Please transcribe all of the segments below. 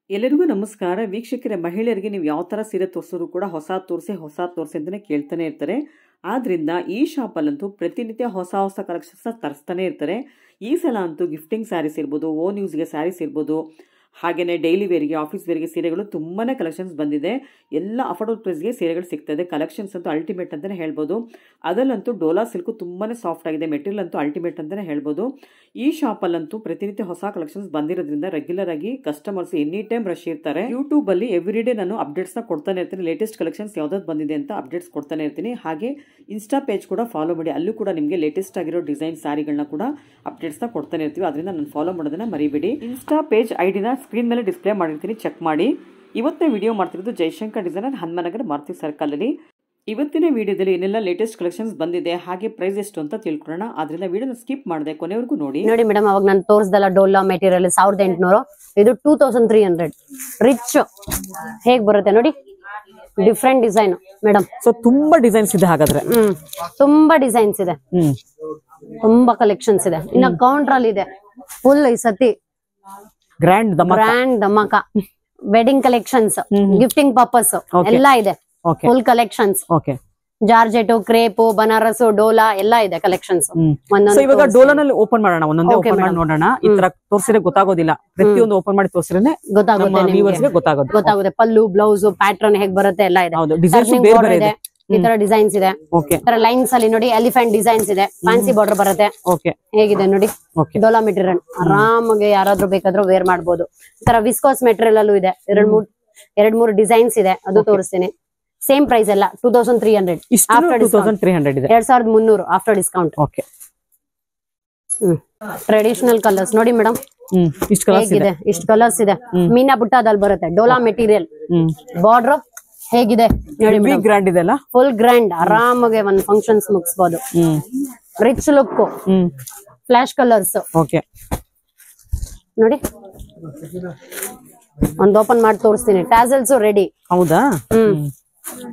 ಎಲ್ಲರಿಗೂ ನಮಸ್ಕಾರ ವೀಕ್ಷಕರೇ. ಮಹಿಳೆಯರಿಗೆ ನೀವು ಯಾವ ಥರ ಸೀರೆ ತೋರಿಸಿದ್ರು ಕೂಡ ಹೊಸ ತೋರಿಸಿ ಅಂತಲೇ ಕೇಳ್ತಾನೆ ಇರ್ತಾರೆ. ಆದ್ದರಿಂದ ಈ ಶಾಪಲ್ಲಂತೂ ಪ್ರತಿನಿತ್ಯ ಹೊಸ ಕಲೆಕ್ಷನ್ಸ್ನ ತರಿಸ್ತಾನೆ ಇರ್ತಾರೆ. ಈ ಸಲ ಅಂತೂ ಗಿಫ್ಟಿಂಗ್ ಸ್ಯಾರೀಸ್ ಇರ್ಬೋದು, ಓನ್ ಯೂಸ್ಗೆ ಸ್ಯಾರೀಸ್ ಇರ್ಬೋದು, ಹಾಗೆಯೇ ಡೈಲಿ ವೇರ್ಗೆ, ಆಫೀಸ್ ವೇರ್ಗೆ ಸೀರೆಗಳು ತುಂಬಾ ಕಲೆಕ್ಷನ್ಸ್ ಬಂದಿದೆ. ಎಲ್ಲ ಅಫೋರ್ಡಬಲ್ ಪ್ರೈಸ್ಗೆ ಸೀರೆಗಳು ಸಿಗ್ತದೆ. ಕಲೆಕ್ಷನ್ಸ್ ಅಂತೂ ಅಲ್ಟಿಮೇಟ್ ಅಂತಲೇ ಹೇಳ್ಬೋದು. ಅದರಲ್ಲಂತೂ ಡೋಲಾ ಸಿಲ್ಕು ತುಂಬಾ ಸಾಫ್ಟ್ ಆಗಿದೆ. ಮೆಟೀರಿಯಲ್ ಅಂತೂ ಅಲ್ಟಿಮೇಟ್ ಅಂತಲೇ ಹೇಳ್ಬೋದು. ಈ ಶಾಪಲ್ಲಂತೂ ಪ್ರತಿನಿತ್ಯ ಹೊಸ ಕಲೆಕ್ಷನ್ಸ್ ಬಂದಿರೋದ್ರಿಂದ ರೆಗ್ಯುಲರ್ ಆಗಿ ಕಸ್ಟಮರ್ಸ್ ಎನಿ ಟೈಮ್ ರಶ್ ಇರ್ತಾರೆ. ಯೂಟ್ಯೂಬ್ ಅಲ್ಲಿ ಎವ್ರಿ ಡೇ ನಾನು ಅಪ್ಡೇಟ್ಸ್ನ ಕೊಡ್ತಾನೆ ಇರ್ತೀನಿ. ಲೇಟೆಸ್ಟ್ ಕಲೆಕ್ಷನ್ಸ್ ಯಾವ್ದಾದ್ರು ಬಂದಿದೆ ಅಂತ ಅಪ್ಡೇಟ್ಸ್ ಕೊಡ್ತಾನೆ ಇರ್ತೀನಿ. ಹಾಗೆ ಇನ್ಸ್ಟಾ ಪೇಜ್ ಕೂಡ ಫಾಲೋ ಮಾಡಿ. ಅಲ್ಲೂ ಕೂಡ ನಿಮಗೆ ಲೇಟೆಸ್ಟ್ ಆಗಿರೋ ಡಿಸೈನ್ ಸ್ಯಾರಿಗಳನ್ನ ಕೂಡ ಅಪ್ಡೇಟ್ಸ್ನ ಕೊಡ್ತಾನೆ ಇರ್ತೀವಿ. ಅದರಿಂದ ನಾನು ಫಾಲೋ ಮಾಡೋದನ್ನ ಮರಿಬೇಡಿ. ಇನ್ಸ್ಟಾ ಪೇಜ್ ಐಡಿನ ಸ್ಕ್ರೀನ್ ಮೇಲೆ ಡಿಸ್ಪ್ಲೇ ಮಾಡಿರ್ತೀನಿ, ಚೆಕ್ ಮಾಡಿ. ಇವತ್ತೇ ವಿಡಿಯೋ ಮಾಡ್ತಿರೋದು ಜಯಶಂಕರ್ ಡಿಸೈನರ್, ಹನುಮನಗರ, ಮಾರುತಿ ಸರ್ಕಲ್ ಅಲ್ಲಿ. ಇವತ್ತಿನ ವಿಡಿಯೋದಲ್ಲಿ ಏನೆಲ್ಲ ಲೇಟೆಸ್ಟ್ ಕಲೆಕ್ಷನ್ಸ್ ಬಂದಿದೆ, ಹಾಗೆ ಪ್ರೈಸ್ ಎಷ್ಟು ಅಂತ ತಿಳ್ಕೊಳ್ಳೋಣ. ಆದ್ರಿಂದ ವಿಡಿಯೋನ ಸ್ಕಿಪ್ ಮಾಡದೆ ಕೊನೆವರೆಗೂ ನೋಡಿ. ನೋಡಿ ಮೇಡಮ್, ಅವಾಗ ನಾನು ತೋರಿಸ್ದಲ್ಲ ಡೋಲಾ ಮೆಟೀರಿಯಲ್ 1800, ಇದು 2300. ರಿಚ್ ಹೇಗ್ ಬರುತ್ತೆ ನೋಡಿ, ಡಿಫ್ರೆಂಟ್ ಡಿಸೈನ್ ಮೇಡಮ್. ಸೊ ತುಂಬಾ ಡಿಸೈನ್ಸ್ ಇದೆ ಹಾಗಾದ್ರೆ. ತುಂಬಾ ಡಿಸೈನ್ಸ್ ಇದೆ, ತುಂಬಾ ಕಲೆಕ್ಷನ್ಸ್ ಇದೆ. ಇನ್ನ ಕೌಂಟರ್ ಅಲ್ಲಿ ಇದೆ ಫುಲ್ ಈ ಸತಿ grand dhamaka wedding collections, gifting purpose ಎಲ್ಲ ಇದೆ. Full collections, georgette, crepe, Banaras, Dhola ಎಲ್ಲ ಇದೆ ಕಲೆಕ್ಷನ್ಸ್. ಇವಾಗ ಡೋಲಾನಲ್ಲಿ ಓಪನ್ ಮಾಡೋಣ, ಒಂದೊಂದೇ ಓಪನ್ ಮಾಡಿ ನೋಡೋಣ. ಈ ತರ ತೋರಿಸಿದ್ರೆ ಗೊತ್ತಾಗೋದಿಲ್ಲ, ಪ್ರತಿಯೊಂದು ಓಪನ್ ಮಾಡಿ ತೋರಿಸಿದ್ರೆ ಗೊತ್ತಾಗುತ್ತೆ. ಪಲ್ಲು, ಬ್ಲೌಸ್, ಪ್ಯಾಟರ್ನ್ ಹೇಗ್ ಬರುತ್ತೆ ಎಲ್ಲ ಇದೆ. ಈ ತರ ಡಿಸೈನ್ಸ್ ಇದೆ. ಲೈನ್ಸ್ ಅಲ್ಲಿ ನೋಡಿ ಎಲಿಫೆಂಟ್ ಡಿಸೈನ್ಸ್ ಇದೆ. ಫ್ಯಾನ್ಸಿ ಬಾರ್ಡರ್ ಬರುತ್ತೆ. ಹೇಗಿದೆ ನೋಡಿ, ಡೋಲಾ ಮೆಟೀರಿಯಲ್ ಆರಾಮಾಗಿ ಯಾರಾದ್ರೂ ಬೇಕಾದ್ರೂ ವೇರ್ ಮಾಡಬಹುದು. ಈ ತರ ವಿಸ್ಕೋಸ್ ಮೆಟೀರಿಯಲ್ ಅಲ್ಲೂ ಇದೆ. ಎರಡ್ ಮೂರು ಡಿಸೈನ್ಸ್ ಇದೆ, ಅದು ತೋರಿಸ್ತೀನಿ. ಸೇಮ್ ಪ್ರೈಸ್ ಎಲ್ಲ 2300. 2300 ಆಫ್ಟರ್ ಡಿಸ್ಕೌಂಟ್. ಟ್ರೆಡಿಷನಲ್ ಕಲರ್ಸ್ ನೋಡಿ ಮೇಡಮ್, ಹೇಗಿದೆ, ಇಷ್ಟು ಕಲರ್ಸ್ ಇದೆ. ಮೀನಾ ಬುಟ್ಟಾದಲ್ಲಿ ಬರುತ್ತೆ. ಡೋಲಾ ಮೆಟೀರಿಯಲ್, ಬಾರ್ಡರ್ ಹೇಗಿದೆ ನೋಡಿ, ಗ್ರ್ಯಾಂಡ್ ಇದೆ ಅಲ್ಲ, ಫುಲ್ ಗ್ರ್ಯಾಂಡ್. ಆರಾಮಾಗಿ ಒಂದ್ ಫಂಕ್ಷನ್ಸ್ ಮುಗಿಸಬಹುದು. ರಿಚ್ ಲುಕ್, ಫ್ಲಾಶ್ ಕಲರ್ಸ್ ನೋಡಿ. ಒಂದ್ ಓಪನ್ ಮಾಡಿ ತೋರಿಸ್ತೀನಿ. Tassels ready. ಹೌದಾ?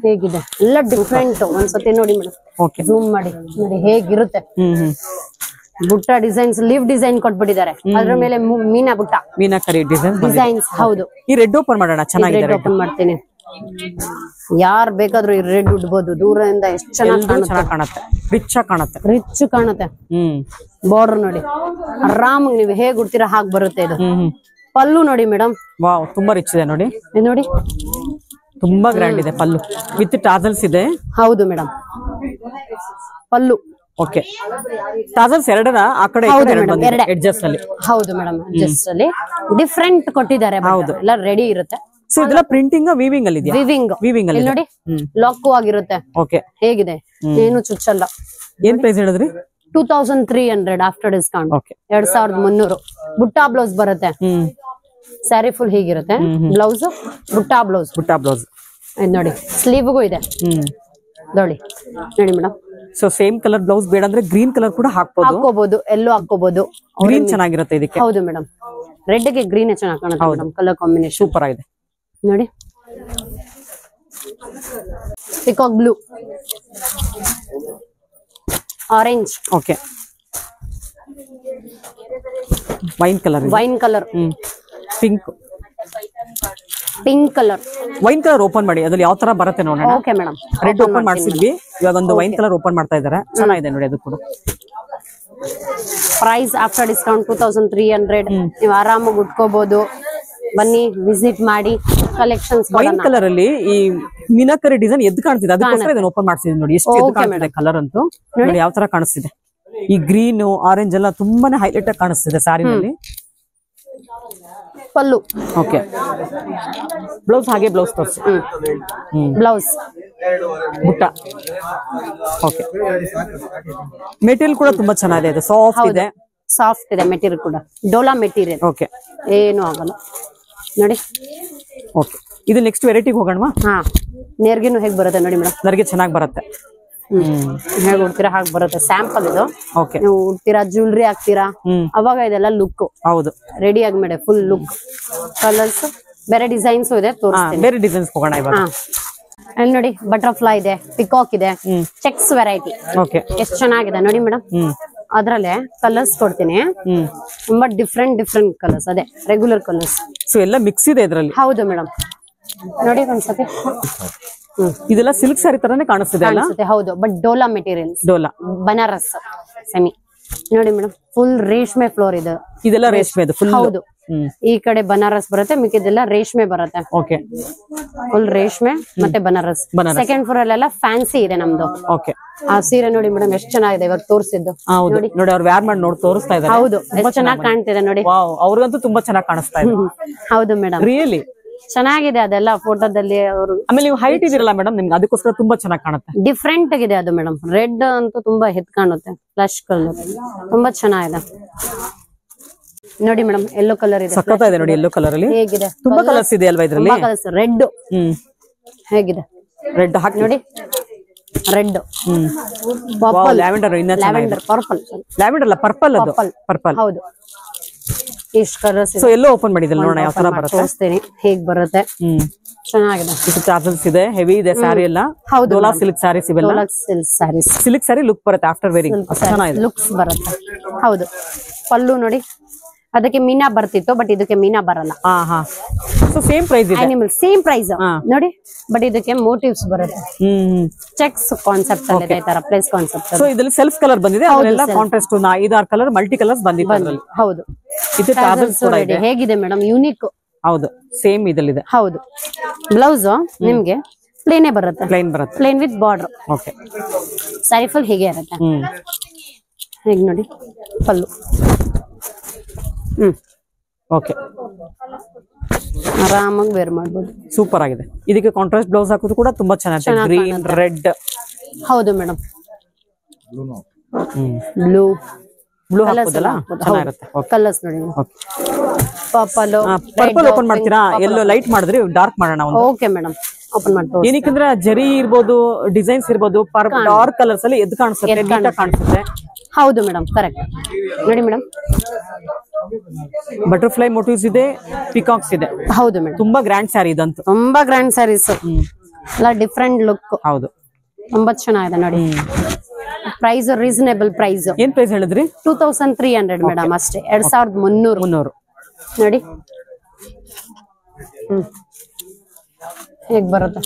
ಹೇಗಿದೆ ಎಲ್ಲ ಡಿಫ್ರೆಂಟ್. ಒಂದ್ಸತಿ ನೋಡಿ ಮೇಡಮ್, ಜೂಮ್ ಮಾಡಿ ನೋಡಿ ಹೇಗಿರುತ್ತೆ. ಬುಟ್ಟ ಡಿಸೈನ್ಸ್, ಲಿವ್ ಡಿಸೈನ್ ಕೊಟ್ಬಿಟ್ಟಿದ್ದಾರೆ. ಅದ್ರ ಮೇಲೆ ಮೀನಾಕರಿ ಡಿಸೈನ್ಸ್. ಹೌದು, ಈ ರೆಡ್ ಓಪನ್ ಮಾಡೋಣ. ಚೆನ್ನಾಗಿದೆ, ರೆಡ್ ಓಪನ್ ಮಾಡ್ತೀನಿ. ಯಾರ್ ಬೇಕಾದ್ರೂ ಈ ರೆಡ್ ಉಡ್ಬೋದು. ದೂರದಿಂದ ಎಷ್ಟು ಚೆನ್ನಾಗಿ ಕಾಣುತ್ತೆ, ರಿಚ್ ಕಾಣುತ್ತೆ. ಬಾರ್ಡರ್ ನೋಡಿ, ಆರಾಮಾಗಿ ನೀವು ಹೇಗ್ ಉಡ್ತೀರಾ ಹಾಗೆ ಬರುತ್ತೆ. ಇದು ಪಲ್ಲು ನೋಡಿ ಮೇಡಮ್, ವಾವ್, ತುಂಬಾ ರಿಚ್ ಇದೆ ನೋಡಿ. ನೋಡಿ ತುಂಬಾ ಗ್ರ್ಯಾಂಡ್ ಇದೆ ಪಲ್ಲು, ವಿತ್ ಟಾಸಲ್ಸ್ ಇದೆ. ಹೌದು ಮೇಡಮ್, ಪಲ್ಲು. ಓಕೆ, ಟಾಸಲ್ಸ್ ಎರಡನ ಆ ಕಡೆ ಎಡ್ಜಸ್ ಅಲ್ಲಿ. ಹೌದು ಮೇಡಮ್, ಎಡ್ಜಸ್ ಅಲ್ಲಿ ಡಿಫ್ರೆಂಟ್ ಕೊಟ್ಟಿದ್ದಾರೆ. ಹೌದು, ಎಲ್ಲ ರೆಡಿ ಇರುತ್ತೆ. ಸೊ ಇದೆಲ್ಲ ಪ್ರಿಂಟಿಂಗ್ ವಿವಿಂಗ್ ಅಲ್ಲಿ ಇದೆ. ವಿವಿಂಗ್ ಅಲ್ಲಿ ನೋಡಿ, ಲಾಕ್ ಆಗಿರುತ್ತೆ. ಓಕೆ, ಹೇಗಿದೆ, ಏನು ಚುಚ್ಚಲ್ಲ. ಏನ್ ಪ್ರೈಸ್ ಹೇಳಿದ್ರಿ? 2300 ಆಫ್ಟರ್ ಡಿಸ್ಕೌಂಟ್. 2300. ಬುಟ್ಟಾ ಬ್ಲೌಸ್ ಬರುತ್ತೆ. ಸ್ಯಾರಿ ಫುಲ್ ಹೀಗಿರುತ್ತೆ. ಬ್ಲೌಸ್ ಬುಟ್ಟಾ ಬ್ಲೌಸ್ ನೋಡಿ. ಸ್ಲೀವ್ಗೂ ಇದೆ ನೋಡಿ madam. So same colour blouse ಬೇಡ ಅಂದ್ರೆ ಗ್ರೀನ್ ಕಲರ್ ಕೂಡ ಹಾಕೋಬಹುದು, ಎಲ್ಲೋ ಹಾಕೋಬಹುದು. ಗ್ರೀನ್ ಚೆನ್ನಾಗಿರುತ್ತೆ ಇದಕ್ಕೆ. ಹೌದು ಮೇಡಮ್, ರೆಡ್ ಗೆ ಗ್ರೀನ್ ಚೆನ್ನಾಗಿ ಕಾಣುತ್ತೆ. ಕಲರ್ ಕಾಂಬಿನೇಷನ್ ಸೂಪರ್ ಆಗಿದೆ ನೋಡಿ. Peacock blue, orange, okay, wine colour, pink colour. Wine colour open ಮಾಡಿ, ಅದ್ರಲ್ಲಿ ಯಾವ ತರ ಬರುತ್ತೆ ನೋಡೋಣ. ಓಕೆ ಮೇಡಮ್, ರೆಡ್ ಓಪನ್ ಮಾಡಿಸಿದ್ವಿ, ಇವಾಗ ಒಂದು ವೈನ್ ಕಲರ್ ಓಪನ್ ಮಾಡ್ತಾ ಇದ್ದಾರೆ. ಚೆನ್ನಾಗಿದೆ ನೋಡಿ, ಅದು ಕೂಡ. Price after discount 2300. ನೀವು ಆರಾಮಾಗಿ ಉಟ್ಕೋಬಹುದು. ಬನ್ನಿ, ವಿಸಿಟ್ ಮಾಡಿ. ಕಲೆಕ್ಷನ್ಸ್ ವೈನ್ ಕಲರ್ ಅಲ್ಲಿ ಈ ಮೀನಾಕರಿ ಡಿಸೈನ್ ಎದ್ದು ಕಾಣ್ತಿದೆ, ಅದಕ್ಕೋಸ್ಕರ ಇದನ್ನ ಓಪನ್ ಮಾಡ್ತಿದ್ದೀನಿ ನೋಡಿ. ಎಷ್ಟು ಎದ್ದು ಕಾಣ್ತಿದೆ ಕಲರ್ ಅಂತೂ ನೋಡಿ, ಯಾವ ತರ ಕಾಣಿಸ್ತಿದೆ. ಈ ಗ್ರೀನ್, ಆರೆಂಜ್ ಎಲ್ಲ ತುಂಬಾನೇ ಹೈಲೈಟ್ ಆಗಿ ಕಾಣಿಸ್ತಿದೆ ಸಾರಿನಲ್ಲಿ. ಪಲ್ಲು, ಓಕೆ, ಬ್ಲೌಸ್ ಹಾಗೆ ಬ್ಲೌಸ್ ತೋರಿಸಿ. ಬ್ಲೌಸ್ ಬುಟ್ಟ, ಓಕೆ. ಮೆಟೀರಿಯಲ್ ಕೂಡ ತುಂಬಾ ಚೆನ್ನಾಗಿದೆ, ಇದು ಸಾಫ್ಟ್ ಇದೆ ಮೆಟೀರಿಯಲ್ ಕೂಡ. ಡೋಲಾ ಮೆಟೀರಿಯಲ್, ಓಕೆ, ಏನು ಆಗಲ್ಲ ನೋಡಿ. ಓಕೆ, ಇದು ನೆಕ್ಸ್ಟ್ ವೆರೈಟಿಗೆ ಹೋಗೋಣ. ನೇರ್ಗೆನು ಹೇಗ್ ಬರುತ್ತೆ ನೋಡಿ ಮೇಡಮ್. ನರ್ಗೆ ಚೆನ್ನಾಗಿ ಬರುತ್ತೆ. ಹೇಗೆ ಉಡ್ತೀರಾ ಹಾಗೆ ಬರುತ್ತೆ. ಸ್ಯಾಂಪಲ್ ಇದು. ಓಕೆ, ನೀವು ಉಡ್ತೀರಾ, ಜ್ಯುವೆಲ್ರಿ ಹಾಕ್ತೀರಾ, ಅವಾಗ ಇದೆಲ್ಲ ಲುಕ್. ಹೌದು, ರೆಡಿ ಆಗಿ ಮೇಡ ಫುಲ್ ಲುಕ್. ಕಲರ್ಸ್ ಬೇರೆ ಡಿಸೈನ್ಸ್ ಇದೆ, ತೋರಿಸ್ತೀನಿ. ಬೇರೆ ಡಿಸೈನ್ಸ್ ಹೋಗೋಣ ಇವಾಗ. ಅಲ್ಲಿ ನೋಡಿ, ಬಟರ್ಫ್ಲೈ ಇದೆ, ಪಿಕಾಕ್ ಇದೆ, ಚೆಕ್ಸ್ ವೆರೈಟಿ. ಓಕೆ, ಎಷ್ಟು ಚೆನ್ನಾಗಿದೆ ನೋಡಿ ಮೇಡಮ್. ಅದ್ರಲ್ಲೇ ಕಲರ್ಸ್ ಕೊಡ್ತೀನಿ. ತುಂಬಾ ಡಿಫ್ರೆಂಟ್ ಕಲರ್ಸ್, ಅದೇ ರೆಗ್ಯುಲರ್ ಕಲರ್ಸ್. ಸೊ ಎಲ್ಲ ಮಿಕ್ಸ್ ಇದೆ ಇದ್ರಲ್ಲಿ. ಹೌದು ಮೇಡಮ್, ನೋಡಿ ಒಂದ್ಸತಿ. ಇದೆಲ್ಲ ಸಿಲ್ಕ್ ಸ್ಯಾರಿ ತರಾನೇ ಕಾಣಿಸ್ತಿದೆ ಅಲ್ಲ? ಹೌದು, but Dhola materials, Dhola Banaras semi. ನೋಡಿ ಮೇಡಮ್, ಫುಲ್ ರೇಷ್ಮೆ ಫ್ಲೋರ್ ಇದೆ. ಇದೆಲ್ಲ ರೇಷ್ಮೆ ಇದೆ ಫುಲ್. ಹೌದು, ಈ ಕಡೆ ಬನಾರಸ್ ಬರುತ್ತೆ, ಮಿಕ್ಕಿದೆಲ್ಲ ರೇಷ್ಮೆ ಬರುತ್ತೆ. ಓಕೆ, ಫುಲ್ ರೇಷ್ಮೆ ಮತ್ತೆ ಬನಾರಸ್. ಸೆಕೆಂಡ್ ಫ್ಲೋರ್ ಅಲ್ಲೆಲ್ಲ ಫ್ಯಾನ್ಸಿ ಇದೆ ನಮ್ದು. ಓಕೆ, ಆ ಸೀರೆ ನೋಡಿ ಮೇಡಮ್ ಎಷ್ಟು ಚೆನ್ನಾಗಿದೆ, ಇವಾಗ ತೋರಿಸಿದ್ದು ನೋಡಿ. ಅವ್ರು ವ್ಯಾರ್ ಮಾಡಿ ನೋಡಿ ತೋರಿಸ್ತಾ ಇದ್ದಾರೆ. ಹೌದು, ಎಷ್ಟು ಚೆನ್ನಾಗಿ ಕಾಣ್ತಿದೆ ನೋಡಿ. ಅವ್ರಿಗಂತೂ ತುಂಬಾ ಚೆನ್ನಾಗಿ ಕಾಣಿಸ್ತಾ ಇದೆ. ಹೌದು ಮೇಡಮ್, ರಿಯಲಿ ಚೆನ್ನಾಗಿದೆ ಅದೆಲ್ಲ ಫೋಟೋದಲ್ಲಿ. ಅವರು ಆಮೇಲೆ ನೀವು ಹೈಟ್ ಇದೀರಲ್ಲ ಮೇಡಮ್, ನಿಮ್ಗೆ ಅದಕ್ಕೋಸ್ಕರ ತುಂಬಾ ಚೆನ್ನಾಗಿ ಕಾಣುತ್ತೆ. ಡಿಫ್ರೆಂಟ್ ಆಗಿದೆ ಅದು ಮೇಡಮ್. ರೆಡ್ ಅಂತೂ ತುಂಬಾ ಹೆತ್ ಕಾಣುತ್ತೆ, ಫ್ಲಶ್ ಕಲರ್ ತುಂಬಾ ಚೆನ್ನಾಗಿದೆ. ನೋಡಿ ಮೇಡಮ್, ಯೆಲ್ಲೋ ಕಲರ್ ಇದೆ, ಸಕ್ಕತ್ತ ಇದೆ ನೋಡಿ. ಯೆಲ್ಲೋ ಕಲರ್ ಅಲ್ಲಿ ಹೇಗಿದೆ, ತುಂಬಾ ಕಲರ್ಸ್ ಇದೆ ಅಲ್ವಾ ಇದ್ರಲ್ಲಿ? ರೆಡ್ ಹೇಗಿದೆ, ರೆಡ್ ಹಾಕಿ ನೋಡಿ. Red, lavender, lavender, purple, lavender ಅಲ್ಲ ಪರ್ಪಲ್, ಅದು ಪರ್ಪಲ್. ಹೌದು, ಇಷ್ಟು ಕಲರ್ಸ್. ಸೊ ಎಲ್ಲೋ ಓಪನ್ ಮಾಡಿದಲ್ಲ ನೋಡೋಣ ಯಾವ ತರ ಬರುತ್ತೆ. ತೋರಿಸ್ತೀನಿ ಹೇಗ್ ಬರುತ್ತೆ. ಚೆನ್ನಾಗಿದೆ. ಇದು ಚಾರ್ಜಸ್ ಇದೆ, ಹೆವಿ ಇದೆ ಸ್ಯಾರಿ ಎಲ್ಲ. ಹೌದು, ಡೋಲಾ ಸಿಲ್ಕ್ ಸ್ಯಾರೀಸ್ ಇವೆಲ್ಲ. ಸಿಲ್ಕ್ ಸ್ಯಾರಿ ಲುಕ್ ಬರುತ್ತೆ ಆಫ್ಟರ್ ವೇರಿಂಗ್, ಚೆನ್ನಾಗಿದೆ, ಲುಕ್ಸ್ ಬರುತ್ತೆ. ಹೌದು, ಪಲ್ಲು ನೋಡಿ, ಅದಕ್ಕೆ ಮೀನಾ ಬರ್ತಿತ್ತು, ಬಟ್ ಇದಕ್ಕೆ ಮೀನಾ ಬರಲ್ಲ. ಸೊ ಸೇಮ್ ಪ್ರೈಸ್ ಇದೆ, ಅನಿಮಲ್ ಸೇಮ್ ಪ್ರೈಸ್ ನೋಡಿ, ಬಟ್ ಇದಕ್ಕೆ ಮೋಟಿವ್ಸ್ ಬರುತ್ತೆ. ಚೆಕ್ಸ್ ಕಾನ್ಸೆಪ್ಟ್ ಅಲ್ಲಿ ಇದೆ, ಈ ತರ ಪ್ಲೇಸ್ ಕಾನ್ಸೆಪ್ಟ್. ಸೊ ಇದರಲ್ಲಿ ಸೆಲ್ಫ್ ಕಲರ್ ಬಂದಿದೆ, ಅದೆಲ್ಲ ಕಾಂಟ್ರಾಸ್ಟ್ 5-6 ಕಲರ್ ಮಲ್ಟಿ ಕಲರ್ಸ್ ಬಂದಿದೆ ಅದರಲ್ಲಿ. ಹೌದು, ಇದು ಚಾರ್ಜಸ್ ಕೂಡ ಇದೆ. ಹೇಗಿದೆ ಮೇಡಮ್, ಯೂನಿಕ್. ಹೌದು, ಸೇಮ್ ಇದಲ್ಲಿದೆ. ಹೌದು, ಬ್ಲೌಸ್ ನಿಮ್ಗೆ ಪ್ಲೇನೇ ಬರುತ್ತೆ, plane with border. Okay, sari full ಹೀಗೆ ಇರುತ್ತೆ. ಹೇಗೆ ನೋಡಿ, ಪಲ್ಲು. ಓಕೆ, ಆರಾಮಾಗಿ ವೇರ್ ಮಾಡಬಹುದು. ಸೂಪರ್ ಆಗಿದೆ. ಇದಕ್ಕೆ ಕಾಂಟ್ರಾಸ್ಟ್ ಬ್ಲೌಸ್ ಹಾಕೋದು ಕೂಡ ತುಂಬಾ ಚೆನ್ನಾಗಿದೆ, ಗ್ರೀನ್ ರೆಡ್. ಹೌದು ಮೇಡಮ್, ಬ್ಲೂ ಹಾಕೋದಲ್ಲ ಚೆನ್ನಾಗಿರುತ್ತೆ. ಕಲರ್ಸ್ ನೋಡಿ, ಪರ್ಪಲ್ ಓಪನ್ ಮಾಡ್ತೀರಾ? ಎಲ್ಲೋ ಲೈಟ್ ಮಾಡಿದ್ರಿ, ಡಾರ್ಕ್ ಮಾಡೋಣ. ಓಕೆ ಮೇಡಮ್, ಓಪನ್ ಮಾಡ್ತೀವಿ. ಏನಕ್ಕಂದ್ರೆ ಜರಿ ಇರ್ಬೋದು, ಡಿಸೈನ್ಸ್ ಇರ್ಬೋದು, ಡಾರ್ಕ್ ಕಲರ್ಸ್ ಅಲ್ಲಿ ಎದ್ದು ಕಾಣಿಸುತ್ತೆ, ನೀಟಾಗಿ ಕಾಣಿಸುತ್ತೆ. ಹೌದು ಮೇಡಮ್, ಕರೆಕ್ಟ್. ನೋಡಿ ಮೇಡಮ್, ಬಟರ್ಫ್ಲೈ ಮೋಟಿವ್ಸ್ ಇದೆ, ಪಿಕಾಕ್ಸ್ ಇದೆ. ಹೌದು ಮೇಡಮ್, ತುಂಬಾ ಗ್ರ್ಯಾಂಡ್ ಸ್ಯಾರಿ ಇದಂತೂ, ತುಂಬಾ ಗ್ರ್ಯಾಂಡ್ ಸ್ಯಾರೀಸ್ ಎಲ್ಲ ಡಿಫ್ರೆಂಟ್ ಲುಕ್. ಹೌದು, ತುಂಬಾ ಚೆನ್ನಾಗಿದೆ ನೋಡಿ. Price reasonable price. ಏನ್ ಪ್ರೈಸ್ ಹೇಳಿದ್ರಿ? 2300 ಮೇಡಮ್, ಅಷ್ಟೇ. 2300 ನೋಡಿ. ಹೇಗ್ ಬರುತ್ತೆ,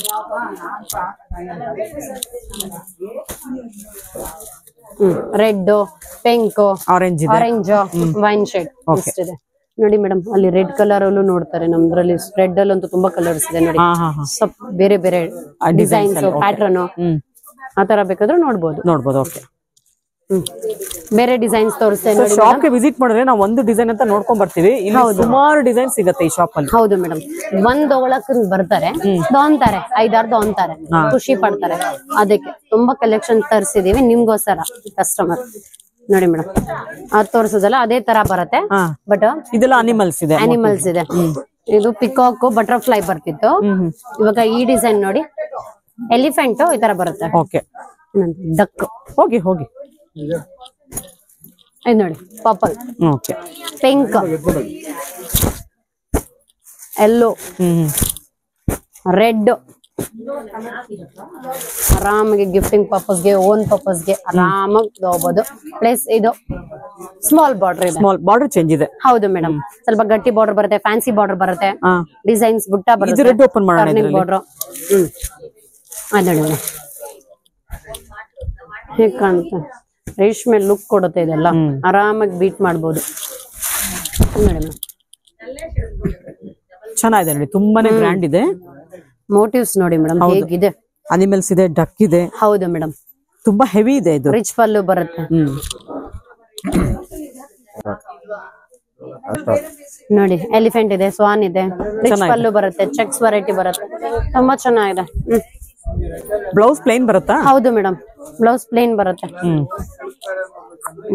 red, pink, orange, wine shade ಇಷ್ಟಿದೆ ನೋಡಿ ಮೇಡಮ್. ಅಲ್ಲಿ ರೆಡ್ ಕಲರ್ ಅಲ್ಲೂ ನೋಡ್ತಾರೆ, ನಮ್ದ್ರಲ್ಲಿ ರೆಡ್ ಅಲ್ಲಂತೂ ತುಂಬಾ ಕಲರ್ಸ್ ಇದೆ ನೋಡಿ. ಸ್ವಲ್ಪ ಬೇರೆ ಬೇರೆ ಡಿಸೈನ್ಸ್, ಪ್ಯಾಟರ್ನ್ ಆತರ ಬೇಕಾದ್ರೂ ನೋಡ್ಬೋದು. ಓಕೆ, ಬೇರೆ ಡಿಸೈನ್ಸ್ ತೋರಿಸ್ತೇನೆ. ಶಾಪ್ ಗೆ ವಿಸಿಟ್ ಮಾಡಿದ್ರೆ ನಾವು ಒಂದು ಡಿಸೈನ್ ಅಂತ ನೋಡ್ಕೊಂಡ್ ಬರ್ತೀವಿ. ಇಲ್ಲಿ ಸುಮಾರು ಡಿಸೈನ್ ಸಿಗುತ್ತೆ ಈ ಶಾಪ್ ಅಲ್ಲಿ. ಹೌದು ಮೇಡಮ್, ಒಂದ್ ಒಳಕ್ ಬರ್ತಾರೆ, ದೊಂತಾರೆ, 5-6 ದೊಂತಾರೆ, ಖುಷಿ ಪಡ್ತಾರೆ. ಅದಕ್ಕೆ ತುಂಬಾ ಕಲೆಕ್ಷನ್ ತರಿಸಿದೀವಿ ನಿಮ್ಗೋಸ್ಕರ ಕಸ್ಟಮರ್. ನೋಡಿ ಮೇಡಮ್, ಅದ್ ತೋರ್ಸೋದಲ್ಲ ಅದೇ ತರ ಬರುತ್ತೆ, ಬಟ್ ಇದೆಲ್ಲ ಅನಿಮಲ್ಸ್ ಇದೆ. ಇದು ಪಿಕಾಕ್, ಬಟರ್ಫ್ಲೈ ಬರ್ತಿತ್ತು. ಇವಾಗ ಈ ಡಿಸೈನ್ ನೋಡಿ, ಎಲಿಫೆಂಟ್ ಈ ತರ ಬರುತ್ತೆ. Okay, duck. ಹೋಗಿ ಇದು ನೋಡಿ, ಪರ್ಪಲ್, ಪಿಂಕ್, ಯೆಲ್ಲೋ, ರೆಡ್. ಆರಾಮಾಗಿ ಗಿಫ್ಟಿಂಗ್ ಪರ್ಪಸ್ಗೆ, ಓನ್ ಪರ್ಪಸ್ಗೆ ಆರಾಮಾಗಿ ತಗೋಬಹುದು. ಪ್ಲಸ್ ಇದು ಸ್ಮಾಲ್ ಬಾರ್ಡರ್ ಇದೆ, ಸ್ಮಾಲ್ ಬಾರ್ಡರ್ ಚೇಂಜ್ ಇದೆ. ಹೌದು ಮೇಡಮ್, ಸ್ವಲ್ಪ ಗಟ್ಟಿ ಬಾರ್ಡರ್ ಬರುತ್ತೆ, ಫ್ಯಾನ್ಸಿ ಬಾರ್ಡರ್ ಬರುತ್ತೆ, ಡಿಸೈನ್ಸ್ ಬುಟ್ಟ ಬರುತ್ತೆ. ರೆಡ್ ಓಪನ್ ಮಾಡೋಣ ಬಾರ್ಡರ್. ನೋಡಿ ಹೇಗ್ ಕಾಣುತ್ತೆ, ರೇಷ್ಮೆ ಲುಕ್ ಕೊಡುತ್ತೆ. ಇದೆಲ್ಲ ಆರಾಮಾಗಿ ಬೀಟ್ ಮಾಡಬಹುದು. ಚೆನ್ನಾಗಿದೆ ನೋಡಿ, ತುಂಬಾನೇ ಗ್ರ್ಯಾಂಡ್ ಇದೆ. ಮೋಟಿವ್ಸ್ ನೋಡಿ ಮೇಡಮ್, ಹೇಗಿದೆ. ಅನಿಮಲ್ಸ್ ಇದೆ, ಡಕ್ ಇದೆ. ಹೌದು ಮೇಡಮ್, ತುಂಬಾ ಹೆವಿ ಇದೆ. ಇದು ರಿಚ್ ಪಲ್ಲು ಬರುತ್ತೆ ನೋಡಿ. ಎಲಿಫೆಂಟ್ ಇದೆ, ಸ್ವಾನ್ ಇದೆ, ರಿಚ್ ಪಲ್ಲು ಬರುತ್ತೆ, ಚೆಕ್ಸ್ ವೆರೈಟಿ ಬರುತ್ತೆ. ತುಂಬಾ ಚೆನ್ನಾಗಿದೆ. ಬ್ಲೌಸ್ ಪ್ಲೇನ್ ಬರುತ್ತಾ? ಹೌದು ಮೇಡಮ್, ಬ್ಲೌಸ್ ಪ್ಲೇನ್ ಬರುತ್ತೆ.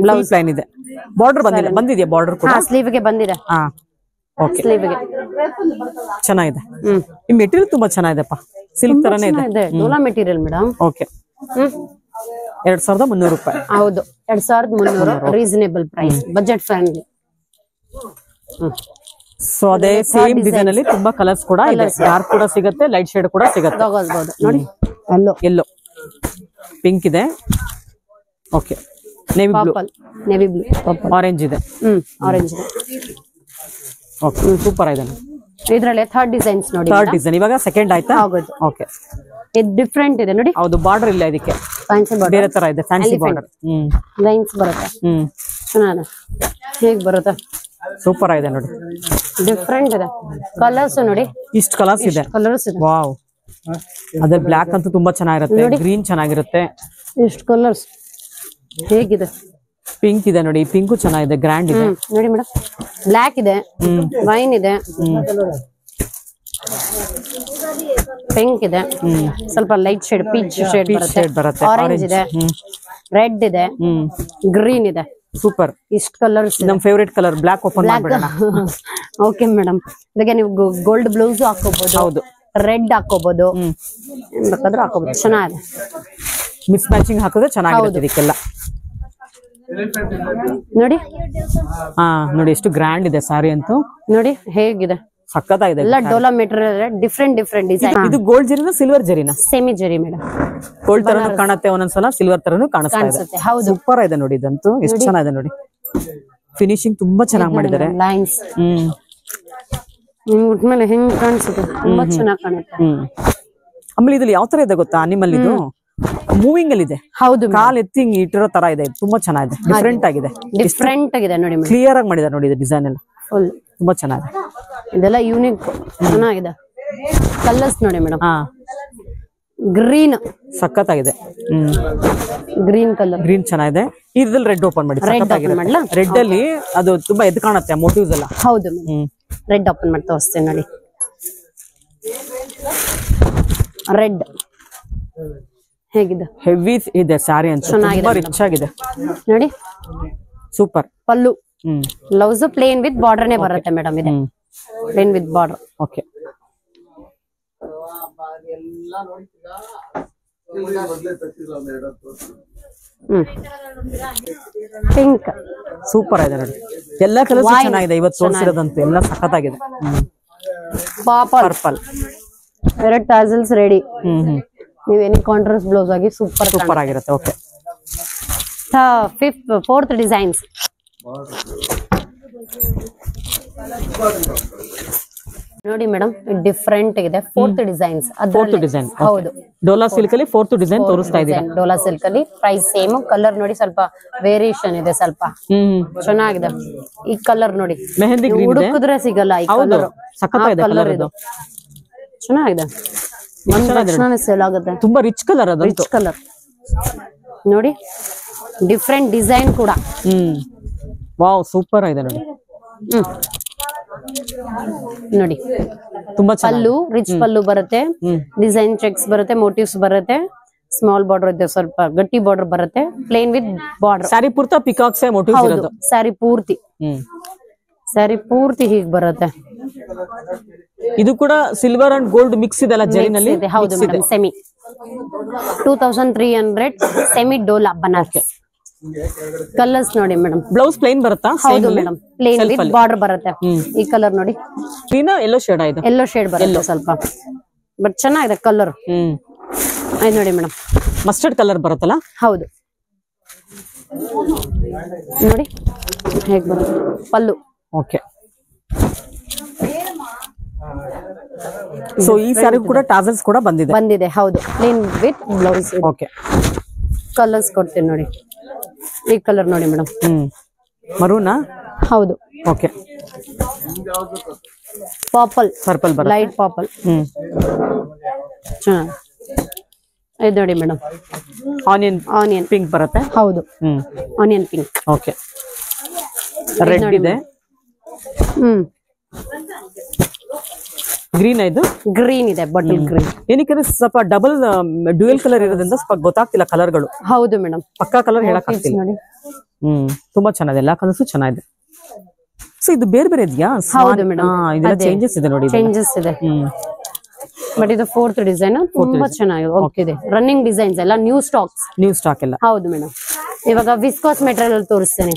ಬ್ಲೌಸ್ ಪ್ಲೇನ್ ಇದೆ, ಬಾರ್ಡರ್ ಬಂದಿದೆಯಾ? ಬಾರ್ಡರ್ ಕೂಡ ಸ್ಲೀವ್ ಗೆ ಬಂದಿದೆ. ಸ್ಲೀವ್ ಗೆ ಚೆನ್ನಾಗಿದೆ. ಈ ಮೆಟೀರಿಯಲ್ ತುಂಬಾ ಚೆನ್ನಾಗಿದೆಪ್ಪ, ಸಿಲ್ಕ್ ತರನೇ ಇದೆ. Dhola material madam. ಓಕೆ, 2300 ರೂಪಾಯಿ. ಹೌದು, 2300 reasonable price, budget friendly. So ಅದೇ ಸೇಮ್ ಡಿಸೈನ್ ಅಲ್ಲಿ ತುಂಬಾ ಕಲರ್ಸ್ ಕೂಡ ಇದೆ. ಡಾರ್ಕ್ ಕೂಡ ಸಿಗುತ್ತೆ, ಲೈಟ್ ಶೇಡ್ ಕೂಡ ಸಿಗುತ್ತೆ. ತಗೋಬಹುದು ನೋಡಿ. ಯೆಲ್ಲೋ, ಪಿಂಕ್ ಇದೆ. Okay, navy blue, navy blue, purple, orange ಇದೆ. ಆರೆಂಜ್ ಇದೆ. ಓಕೆ, ಸೂಪರ್ ಇದೆ. ಇದ್ರಲ್ಲಿ ಥರ್ಡ್ ಡಿಸೈನ್ಸ್ ನೋಡಿ. ಥರ್ಡ್ ಡಿಸೈನ್ ಇವಾಗ ಸೆಕೆಂಡ್ ಆಯ್ತಾ? ಹೌದು. ಓಕೆ, ಇದು ಡಿಫ್ರೆಂಟ್ ಇದೆ ನೋಡಿ. ಹೌದು, ಬಾರ್ಡರ್ ಇಲ್ಲ ಇದಕ್ಕೆ, ಫ್ಯಾನ್ಸಿ ಬಾರ್ಡರ್ ಬೇರೆ ತರ ಇದೆ, ಫ್ಯಾನ್ಸಿ ಬಾರ್ಡರ್. ಲೈನ್ಸ್ ಬರುತ್ತೆ. ಚೆನ್ನಾಗಿದೆ. ಹೇಗ್ ಬರುತ್ತೆ? ಸೂಪರ್ ಆಗಿದೆ ನೋಡಿ, ಡಿಫ್ರೆಂಟ್ ಇದೆ. ಕಲರ್ಸ್ ನೋಡಿ, ಇಷ್ಟು ಕಲರ್ಸ್ ಇದೆ. ಕಲರ್ಸ್ ಇದೆ. ವಾವ್, ಅದೇ ಬ್ಲಾಕ್ ಅಂತೂ ತುಂಬಾ ಚೆನ್ನಾಗಿರುತ್ತೆ, ಗ್ರೀನ್ ಚೆನ್ನಾಗಿರುತ್ತೆ. ಇಷ್ಟು ಕಲರ್ಸ್ ಹೇಗಿದೆ? ಪಿಂಕ್ ಇದೆ ನೋಡಿ, ಪಿಂಕು ಚೆನ್ನಾಗಿದೆ, ಗ್ರ್ಯಾಂಡ್ ಇದೆ ನೋಡಿ ಮೇಡಮ್. ಬ್ಲಾಕ್ ಇದೆ, ವೈನ್ ಇದೆ, ಪಿಂಕ್ ಇದೆ, ಸ್ವಲ್ಪ ಲೈಟ್ ಶೇಡ್ ಪೀಚ್ ಶೇಡ್ ಬರುತ್ತೆ, ಆರೆಂಜ್ ಇದೆ, ರೆಡ್ ಇದೆ, ಗ್ರೀನ್ ಇದೆ. ಸೂಪರ್. ಇಷ್ಟು ಕಲರ್ಸ್ ನಮ್ ಫೇವರೇಟ್ ಕಲರ್ ಬ್ಲಾಕ್. ಓಪನ್ ಮಾಡ್ಬಿಡೋಣ. Okay madam. ಇದಕ್ಕೆ ನೀವು ಗೋಲ್ಡ್ ಬ್ಲೌಸ್ ಹಾಕೋಬಹುದು. ಹೌದು, ರೆಡ್ ಹಾಕೋಬಹುದು, ಬೇಕಾದ್ರೂ ಹಾಕೋಬಹುದು. ಚೆನ್ನಾಗಿದೆ. ಮಿಕ್ಸ್ ಮ್ಯಾಚಿಂಗ್ ಹಾಕಿದ್ರೆ ಚೆನ್ನಾಗಿರುತ್ತೆ ಇದಕ್ಕೆಲ್ಲ. ನೋಡಿ, ನೋಡಿ ಎಷ್ಟು ಗ್ರ್ಯಾಂಡ್ ಇದೆ ಸಾರಿ ಅಂತೂ. ನೋಡಿ ಹೇಗಿದೆ, ಸಕ್ಕತ್ತಾಗಿದೆ. ಎಲ್ಲ ಡೋಲಾ ಮೆಟೀರಿಯಲ್, ಡಿಫ್ರೆಂಟ್ ಡಿಸೈನ್. ಇದು ಗೋಲ್ಡ್ ಜರಿನಾ ಸಿಲ್ವರ್ ಜರಿನಾ? ಸೆಮಿ ಜರಿ ಮೇಡಮ್. ಗೋಲ್ಡ್ ತರನು ಕಾಣುತ್ತೆ, ಒಂದೊಂದ್ಸಲ ಸಿಲ್ವರ್ ತರನು ಕಾಣಿಸ್ತಾ ಇದೆ. ಹೌದು, ಸೂಪರ್ ಇದೆ ನೋಡಿ. ಇದಂತೂ ಎಷ್ಟು ಚೆನ್ನಾಗಿದೆ ನೋಡಿ, ಫಿನಿಶಿಂಗ್ ತುಂಬಾ ಚೆನ್ನಾಗಿ ಮಾಡಿದ್ದಾರೆ. ಲೈನ್ಸ್ ಉಟ್ಮೇಲೆ ಹೆಂಗ್ ಕಾಣಿಸುತ್ತೆ, ತುಂಬಾ ಚೆನ್ನಾಗಿ ಕಾಣುತ್ತೆ. ಆಮೇಲೆ ಇದ್ರಲ್ಲಿ ಯಾವ ತರ ಇದೆ ಗೊತ್ತಾ, ಅನಿಮಲ್ ಇದು ಮೂವಿಂಗ್ ಅಲ್ಲಿ ಇದೆ. ಹೌದು, ಕಾಲ್ ಎತ್ತಿ ಇಟ್ಟಿರೋ ತರ ಇದೆ. ತುಂಬಾ ಚೆನ್ನಾಗಿದೆ, ಡಿಫ್ರೆಂಟ್ ಆಗಿದೆ. ಡಿಫ್ರೆಂಟ್ ಆಗಿದೆ ನೋಡಿ, ಕ್ಲಿಯರ್ ಆಗಿ ಮಾಡಿದ್ದಾರೆ ನೋಡಿ. ಇದು ಡಿಸೈನ್ ಎಲ್ಲ ಫುಲ್ ತುಂಬಾ ಚೆನ್ನಾಗಿದೆ. ಇದೆಲ್ಲ ಯೂನಿಕ್, ಚೆನ್ನಾಗಿದೆ. ಕಲರ್ಸ್ ನೋಡಿ ಮೇಡಮ್. ಗ್ರೀನ್ ಸಖತ್ತಾಗಿದೆ. ಗ್ರೀನ್ ಕಲರ್, ಗ್ರೀನ್ ಚೆನ್ನಾಗಿದೆ. ಇದ್ರಲ್ಲಿ ರೆಡ್ ಓಪನ್ ಮಾಡಿ. ರೆಡ್ ಅಲ್ಲಿ ಅದು ತುಂಬಾ ಎದ್ದು ಕಾಣುತ್ತೆ, ಮೋಟಿವ್ಸ್ ಎಲ್ಲ. ಹೌದು, ರೆಡ್ ಓಪನ್ ಮಾಡಿ ತೋರಿಸ್ತೇನೆ ನೋಡಿ. ರೆಡ್ ಹೇಗಿದೆ, ಹೆವಿ ಇದೆ ಸ್ಯಾರಿ ಅಂತ, ತುಂಬಾ ರಿಚ್ ಆಗಿದೆ ನೋಡಿ. Super. Pallu, blouse plain with border ನೇ ಬರುತ್ತೆ ಮೇಡಮ್. ಇದೆ plane with border. Okay, pink super ಆಗಿದೆ ನೋಡಿ. ಎಲ್ಲಾ ಕಲರ್ಸ್ ಚೆನ್ನಾಗಿದೆ ಇವತ್ತು ತೋರಿಸಿರೋದಂತೂ, ಎಲ್ಲ ಸಖತ್ತಾಗಿದೆ. ಪರ್ಪಲ್, ಎರಡು ಟಾಸಲ್ಸ್ ರೆಡಿ. ನೀವೇನೇ ಕಾಂಟ್ರಾಸ್ಟ್ ಬ್ಲೌಸ್ ಆಗಿ ಸೂಪರ್ ಆಗಿರುತ್ತೆ. ಓಕೆ, ಫೋರ್ತ್ ಡಿಸೈನ್ಸ್ ನೋಡಿ ಮೇಡಮ್. ಡಿಫ್ರೆಂಟ್ ಇದೆ. Fourth designs. ಹೌದು, ಡೋಲಾ ಸಿಲ್ಕ್ ಅಲ್ಲಿ ಫೋರ್ತ್ ಡಿಸೈನ್ ತೋರಿಸ್ತಾ ಇದ್ದೀರಾ. ಡೋಲಾ ಸಿಲ್ಕ್ ಅಲ್ಲಿ ಪ್ರೈಸ್ ಸೇಮ್. ಕಲರ್ ನೋಡಿ ಸ್ವಲ್ಪ ವೇರಿಯೇಷನ್ ಇದೆ, ಸ್ವಲ್ಪ ಚೆನ್ನಾಗಿದೆ. ಈ ಕಲರ್ ನೋಡಿ, ಮೆಹಂದಿ ಗ್ರೀನ್ ಹುಡುಕಿದ್ರೆ ಸಿಗಲ್ಲ ಈ ಕಲರ್. ಕಲರ್ ಇದು ಚೆನ್ನಾಗಿದೆ, ಸೇಲ್ ಆಗುತ್ತೆ. ತುಂಬಾ ರಿಚ್ ಕಲರ್, ಅದು ರಿಚ್ ಕಲರ್ ನೋಡಿ. ಡಿಫ್ರೆಂಟ್ ಡಿಸೈನ್ ಕೂಡ. ವಾವ್, ಸೂಪರ್ ಆಗಿದೆ ನೋಡಿ. ನೋಡಿ ತುಂಬಾ ಪಲ್ಲು, ರಿಚ್ ಪಲ್ಲು ಬರುತ್ತೆ, ಡಿಸೈನ್ ಚೆಕ್ಸ್ ಬರುತ್ತೆ, ಮೋಟಿವ್ಸ್ ಬರುತ್ತೆ, ಸ್ಮಾಲ್ ಬಾರ್ಡರ್ ಇದೆ, ಸ್ವಲ್ಪ ಗಟ್ಟಿ ಬಾರ್ಡರ್ ಬರುತ್ತೆ, ಪ್ಲೇನ್ ವಿತ್ ಬಾರ್ಡರ್. ಸ್ಯಾರಿ ಪೂರ್ತಿ ಪಿಕಾಕ್ಸ್ ಮೋಟಿವ್ಸ್ ಇರೋದು. ಸ್ಯಾರಿ ಪೂರ್ತಿ, ಸ್ಯಾರಿ ಪೂರ್ತಿ ಹೀಗೆ ಬರುತ್ತೆ. ಇದು ಕೂಡ ಸಿಲ್ವರ್ ಅಂಡ್ ಗೋಲ್ಡ್ ಮಿಕ್ಸ್ ಇದೆ ಅಲ್ಲ ಜರಿನಲ್ಲಿ? ಹೌದು madam, semi 2300 semi Dhola Banaras. Colours ನೋಡಿ ಮೇಡಮ್. ಬ್ಲೌಸ್ ಪ್ಲೇನ್ ಬರುತ್ತಾ? ಹೌದು ಮೇಡಮ್, ಪ್ಲೇನ್ ವಿತ್ ಬಾರ್ಡರ್ ಬರುತ್ತೆ. ಈ ಕಲರ್ ನೋಡಿ, ಎಲ್ಲೋ ಶೇಡ್ ಆಯ್ತು, ಎಲ್ಲೋ ಶೇಡ್ ಬರುತ್ತೆ ಸ್ವಲ್ಪ, ಬಟ್ ಚೆನ್ನಾಗಿದೆ ಕಲರ್. ಆಯ್ತು ನೋಡಿ ಮೇಡಮ್, ಮಸ್ಟರ್ಡ್ ಕಲರ್ ಬರುತ್ತಲ್ಲ? ಹೌದು ನೋಡಿ ಹೇಗೆ ಬರುತ್ತೆ ಪಲ್ಲು. ಓಕೆ, ಸೊ ಈ ಸ್ಯಾರಿ ಕೂಡ ಟಾಸಲ್ಸ್ ಕೂಡ ಬಂದಿದೆ. ಹೌದು, plane with blouse. Okay, colours ಕೊಡ್ತೀನಿ ನೋಡಿ. ಈ ಕಲರ್ ನೋಡಿ ಮೇಡಮ್, ಮರೂನಾ? ಹೌದು. Okay, purple light purple. ಚೆನ್ನಾಗಿ ಇದು ನೋಡಿ ಮೇಡಮ್. ಆನಿಯನ್ ಪಿಂಕ್ ಬರುತ್ತೆ. ಹೌದು, ಆನಿಯನ್ ಪಿಂಕ್. ಓಕೆ, ರೆಡ್ ಇದೆ, ಗ್ರೀನ್ ಇದು ಗ್ರೀನ್ ಇದೆ, ಬಾಟಲ್ ಗ್ರೀನ್. ಏನಕ್ಕೆ ಸ್ವಲ್ಪ ಡಬಲ್ ಡ್ಯೂಯಲ್ ಕಲರ್ ಇರೋದ್ರಿಂದ ಸ್ವಲ್ಪ ಗೊತ್ತಾಗ್ತಿಲ್ಲ ಕಲರ್ಗಳು. ಹೌದು ಮೇಡಮ್, ಪಕ್ಕಾ ಕಲರ್ ಹೇಳಕ್ ಆಗ್ತಿಲ್ಲ. ತುಂಬಾ ಚೆನ್ನಾಗಿದೆ, ಎಲ್ಲಾ ಕಲರ್ಸು ಚೆನ್ನಾಗಿದೆ. ಸೊ ಇದು ಬೇರೆ ಬೇರೆ ಇದೆಯಾ? ಹೌದು ಮೇಡಮ್, ಇದೆಲ್ಲ ಚೇಂಜಸ್ ಇದೆ ನೋಡಿ. ಚೇಂಜಸ್ ಇದೆ, ಬಟ್ ಇದು ಫೋರ್ತ್ ಡಿಸೈನ್ ತುಂಬಾ ಚೆನ್ನಾಗಿದೆ. ಹೋಗ್ತಿದೆ ರನ್ನಿಂಗ್ ಡಿಸೈನ್ಸ್ ಎಲ್ಲ, ನ್ಯೂ ಸ್ಟಾಕ್ ಎಲ್ಲ. ಹೌದು ಮೇಡಮ್, ಇವಾಗ ವಿಸ್ಕೋಸ್ ಮೆಟೀರಿಯಲ್ ತೋರಿಸ್ತೇನೆ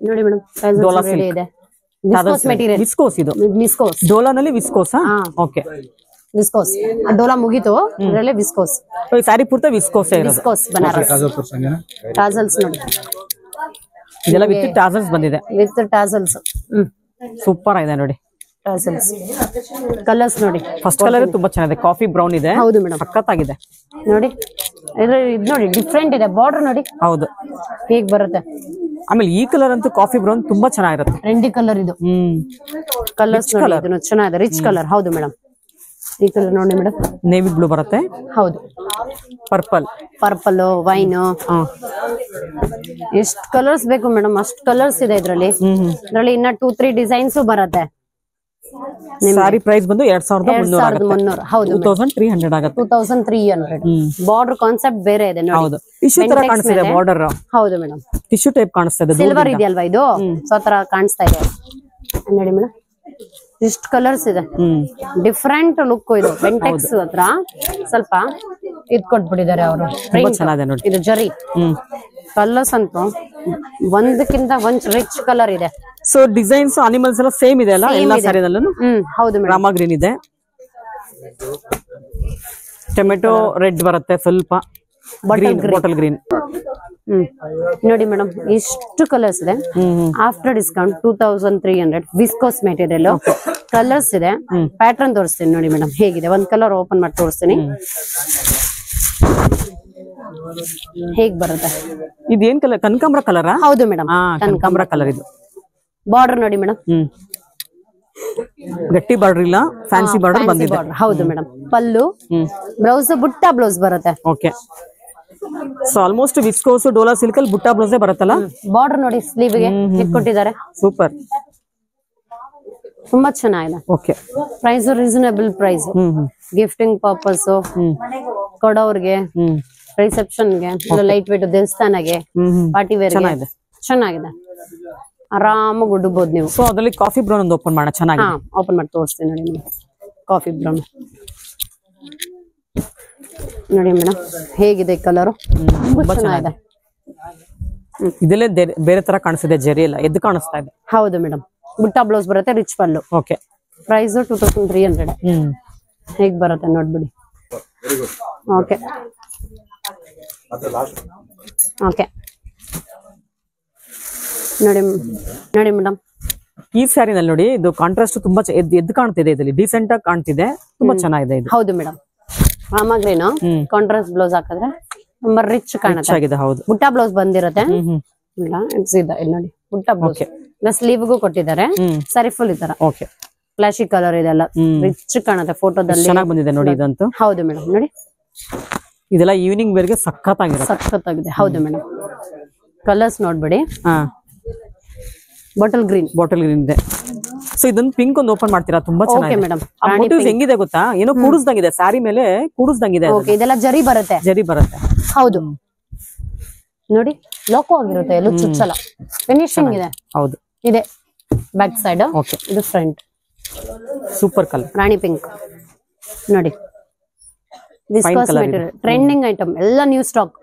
ನೋಡಿ ಮೇಡಮ್. ಇದೆ ವಿಸ್ಕೋಸ್ ಮೆಟೀರಿಯಲ್. ವಿಸ್ಕೋಸ್ ಇದು, ವಿಸ್ಕೋಸ್ ಡೋಲಾನಲ್ಲಿ ವಿಸ್ಕೋಸ್. ಓಕೆ, ವಿಸ್ಕೋಸ್ ಡೋಲಾ ಮುಗೀತು, ಅದರಲ್ಲೇ ವಿಸ್ಕೋಸ್. ಸ್ಯಾರಿ ಪೂರ್ತಿ ವಿಸ್ಕೋಸ್ ವಿಸ್ಕೋಸ್ ಬನಾರಸ್ ಟಾಸಲ್ಸ್ ನೋಡಿ, ಇದೆಲ್ಲ ವಿತ್ ಟಾಸಲ್ಸ್ ಬಂದಿದೆ. ವಿತ್ ಟಾಸಲ್ಸ್ ಸೂಪರ್ ಆಗಿದೆ ನೋಡಿ. ಟಾಸಲ್ಸ್ ಕಲರ್ಸ್ ನೋಡಿ. ಫಸ್ಟ್ ಕಲರ್ ತುಂಬಾ ಚೆನ್ನಾಗಿದೆ, ಕಾಫಿ ಬ್ರೌನ್ ಇದೆ. ಹೌದು ಮೇಡಮ್, ಸಖತ್ತಾಗಿದೆ ನೋಡಿ. ಇದು ನೋಡಿ ಡಿಫ್ರೆಂಟ್ ಇದೆ, ಬಾರ್ಡರ್ ನೋಡಿ. ಹೌದು, ಹೇಗ್ ಬರುತ್ತೆ. ಆಮೇಲೆ ಈ ಕಲರ್ ಅಂತೂ ಕಾಫಿ ಬ್ರೌನ್ ತುಂಬಾ ಚೆನ್ನಾಗಿರುತ್ತೆ. ರೆಂಡಿ ಕಲರ್ ಇದು. ಕಲರ್ಸ್ ನೋಡಿ ಚೆನ್ನಾಗಿದೆ, ರಿಚ್ ಕಲರ್. ಹೌದು ಮೇಡಮ್, ಈ ಕಲರ್ ನೋಡಿ ಮೇಡಮ್. ನೇವಿ ಬ್ಲೂ ಬರುತ್ತೆ. ಹೌದು, ಪರ್ಪಲ್ ವೈನ್, ಎಷ್ಟು ಕಲರ್ಸ್ ಬೇಕು ಮೇಡಮ್, ಅಷ್ಟು ಕಲರ್ಸ್ ಇದೆ ಇದ್ರಲ್ಲಿ. ಇದ್ರಲ್ಲಿ ಇನ್ನ 2-3 ಡಿಸೈನ್ಸ್ ಬರುತ್ತೆ. ಸಾರಿ ಪ್ರೈಸ್ ಬಂದು 2300. ಹೌದು, 2300 ಆಗುತ್ತೆ. 2300. ಬಾರ್ಡರ್ ಕಾನ್ಸೆಪ್ಟ್ ಬೇರೆ ಇದೆ ನೋಡಿ. ಹೌದು, ಟಿಶ್ಯೂ ತರ ಕಾಣಿಸ್ತಿದೆ ಬಾರ್ಡರ್. ಹೌದು ಮೇಡಮ್, ಟಿಶ್ಯೂ ಟೈಪ್ ಕಾಣಿಸ್ತಾ ಇದೆ. ಸಿಲ್ವರ್ ಇದೆಯಲ್ವಾ ಇದು, ಸೊ ತರ ಕಾಣಿಸ್ತಾ ಇದೆ ನೋಡಿ ಮೇಡಮ್. ಇಷ್ಟು ಕಲರ್ಸ್ ಇದೆ, ಡಿಫ್ರೆಂಟ್ ಲುಕ್ ಇದು. ಬೆಂಟೆಕ್ಸ್ ಹತ್ರ ಸ್ವಲ್ಪ ಇದ್ ಕೊಟ್ಬಿಟ್ಟಿದ್ದಾರೆ ಅವರು. ಇದು ಜರಿ ಕಲರ್ಸ್ ಅಂತೂ ಒಂದಕ್ಕಿಂತ ಒಂದ್ ರಿಚ್ ಕಲರ್ ಇದೆ. ಸೊ ಡಿಸೈನ್ಸ್ ಅನಿಮಲ್ಸ್ ಎಲ್ಲ ಸೇಮ್ ಇದೆ ಅಲ್ಲ ಎಲ್ಲ ಸಾರಿನಲ್ಲೂ? ಹೌದು ಮೇಡಮ್. ರಾಮ ಗ್ರೀನ್ ಇದೆ, ಟೊಮೆಟೊ ರೆಡ್ ಬರುತ್ತೆ, ಸ್ವಲ್ಪ ಬಾಟಲ್ ಗ್ರೀನ್. ನೋಡಿ ಮೇಡಮ್, ಇಷ್ಟು ಕಲರ್ಸ್ ಇದೆ. After discount 2300. Viscose material. Colours ಇದೆ, ಪ್ಯಾಟರ್ನ್ ತೋರಿಸ್ತೀನಿ ನೋಡಿ ಮೇಡಮ್ ಹೇಗಿದೆ. ಒಂದ್ ಕಲರ್ ಓಪನ್ ಮಾಡಿ ತೋರಿಸ್ತೀನಿ ಹೇಗ್ ಬರುತ್ತೆ. ಇದೇನ್ ಕಲರ್? ಕನಕಾಂಬರ ಕಲರ್. ಹೌದು ಮೇಡಮ್, ಕನಕಾಂಬರ ಕಲರ್ ಇದು. ಬಾರ್ಡರ್ ನೋಡಿ ಮೇಡಮ್, ಗಟ್ಟಿ ಬಾರ್ಡರ್ ಇಲ್ಲ, ಫ್ಯಾನ್ಸಿ ಬಾರ್ಡರ್ ಬಂದಿದೆ. ಹೌದು ಮೇಡಮ್. ಪಲ್ಲು, ಬ್ಲೌಸ್ ಬುಟ್ಟ ಬ್ಲೌಸ್ ಬರುತ್ತೆ. Okay, so almost viscose Dhola silk ಅಲ್ಲಿ ಬುಟ್ಟ ಬ್ಲೌಸ್ ಬರುತ್ತಲ್ಲ. ಬಾರ್ಡರ್ ನೋಡಿ, ಸ್ಲೀವ್ ಗೆ ಇಟ್ಕೊಟ್ಟಿದ್ದಾರೆ. ಸೂಪರ್, ತುಂಬಾ ಚೆನ್ನಾಗಿದೆ. Okay, price reasonable price. Gifting purpose ಕೊಡೋರ್ಗೆ, ರಿಸೆಪ್ಷನ್ಗೆ, ಲೈಟ್ ವೇಟ್ ದೇವಸ್ಥಾನಗೆ, ಪಾರ್ಟಿ ವೇರ್ ಚೆನ್ನಾಗಿದೆ. ಆರಾಮಾಗಿ ಉಡ್ಬೋದು ನೀವು. ಸೊ ಅದ್ರಲ್ಲಿ ಕಾಫಿ ಬ್ರೌನ್ ಒಂದು ಓಪನ್ ಮಾಡೋಣ. ಚೆನ್ನಾಗಿ ಓಪನ್ ಮಾಡಿ ತೋರಿಸ್ತೀನಿ ನೋಡಿ ಮೇಡಮ್. ಕಾಫಿ ಬ್ರೌನ್ ನೋಡಿ ಮೇಡಮ್ ಹೇಗಿದೆ ಕಲರ್, ತುಂಬಾ ಚೆನ್ನಾಗಿದೆ. ಇದೆಲ್ಲ ಬೇರೆ ತರ ಕಾಣಿಸ್ತಿದೆ, ಜರಿ ಎಲ್ಲ ಎದ್ದು ಕಾಣಿಸ್ತಾ ಇದೆ. ಹೌದು ಮೇಡಮ್, ಬುಟ್ಟ ಬ್ಲೌಸ್ ಬರುತ್ತೆ, ರಿಚ್ ಪಲ್ಲು. Okay, price 2300. ಹೇಗ್ ಬರುತ್ತೆ ನೋಡ್ಬಿಡಿ. ಓಕೆ ಓಕೆ, ನೋಡಿ ಮೇಡಮ್. ಈ ಸ್ಯಾರಿನಲ್ಲಿ ನೋಡಿ, ಇದು ಕಾಂಟ್ರಾಸ್ಟ್ ತುಂಬಾ ಎದ್ದು ಕಾಣ್ತಿದೆ, ಇದರಲ್ಲಿ ಡೀಸೆಂಟ್ ಆಗಿ ಕಾಣ್ತಿದೆ, ತುಂಬಾ ಚೆನ್ನಾಗಿದೆ ಇದು. ಹೌದು ಮೇಡಮ್, ರಾಮಗ್ರೀನ್ ಕಾಂಟ್ರಾಸ್ಟ್ ಬ್ಲೌಸ್ ಹಾಕಿದ್ರೆ ತುಂಬಾ ರಿಚ್ ಕಾಣುತ್ತೆ. ಹೌದು, ಬುಟ್ಟ ಬ್ಲೌಸ್ ಬಂದಿರುತ್ತೆ. ಇಲ್ಲಿ ನೋಡಿ ಬುಟ್ಟ ಬ್ಲೌಸ್, ಸ್ಲೀವ್ಗೂ ಕೊಟ್ಟಿದ್ದಾರೆ. ಸರಿ ಫುಲ್ ಈ ತರ ಫ್ಲಾಶಿ ಕಲರ್ ಇದೆಲ್ಲ ರಿಚ್ ಕಾಣುತ್ತೆ ಫೋಟೋದಲ್ಲಿ. ಚೆನ್ನಾಗಿ ಬಂದಿದೆ ನೋಡಿ ಇದಂತೂ. ಹೌದು ಮೇಡಮ್, ನೋಡಿ ಇದೆಲ್ಲ ಈವ್ನಿಂಗ್ ವೇರ್ಗೆ ಸಖತ್ತಾಗಿದೆ. ಹೌದು ಮೇಡಮ್, ಕಲರ್ಸ್ ನೋಡ್ಬೇಡಿ. ಬಾಟಲ್ ಗ್ರೀನ್ ಇದೆ. ಸೊ ಇದೊಂದು ಪಿಂಕ್ ಒಂದು ಓಪನ್ ಮಾಡ್ತೀರಾ? ತುಂಬಾ ಚೆನ್ನಾಗಿದೆ ಮೇಡಮ್. ಹೆಂಗಿದೆ ಗೊತ್ತಾ, ಏನೋ ಕೂಡಿಸ್ದಂಗಿದೆ, ಸ್ಯಾರಿ ಮೇಲೆ ಕೂಡಿಸ್ದಂಗಿದೆ. ಇದೆಲ್ಲ ಜರಿ ಬರುತ್ತೆ. ಹೌದು ನೋಡಿ, ಲೋಕೋ ಆಗಿರುತ್ತೆ, ಎಲ್ಲೂ ಚುಚ್ಚಲ್ಲ. ಫಿನಿಶಿಂಗ್ ಇದೆ. ಹೌದು, ಇದೆ ಬ್ಯಾಕ್ ಸೈಡ್. ಇದು ಫ್ರಂಟ್. ಸೂಪರ್ ಕಲರ್, ರಾಣಿ ಪಿಂಕ್ ನೋಡಿ. ವಿಸ್ಕೋಸ್ ಮೆಟೀರಿಯಲ್, ಟ್ರೆಂಡಿಂಗ್ ಐಟಮ್, ಎಲ್ಲ ನ್ಯೂ ಸ್ಟಾಕ್.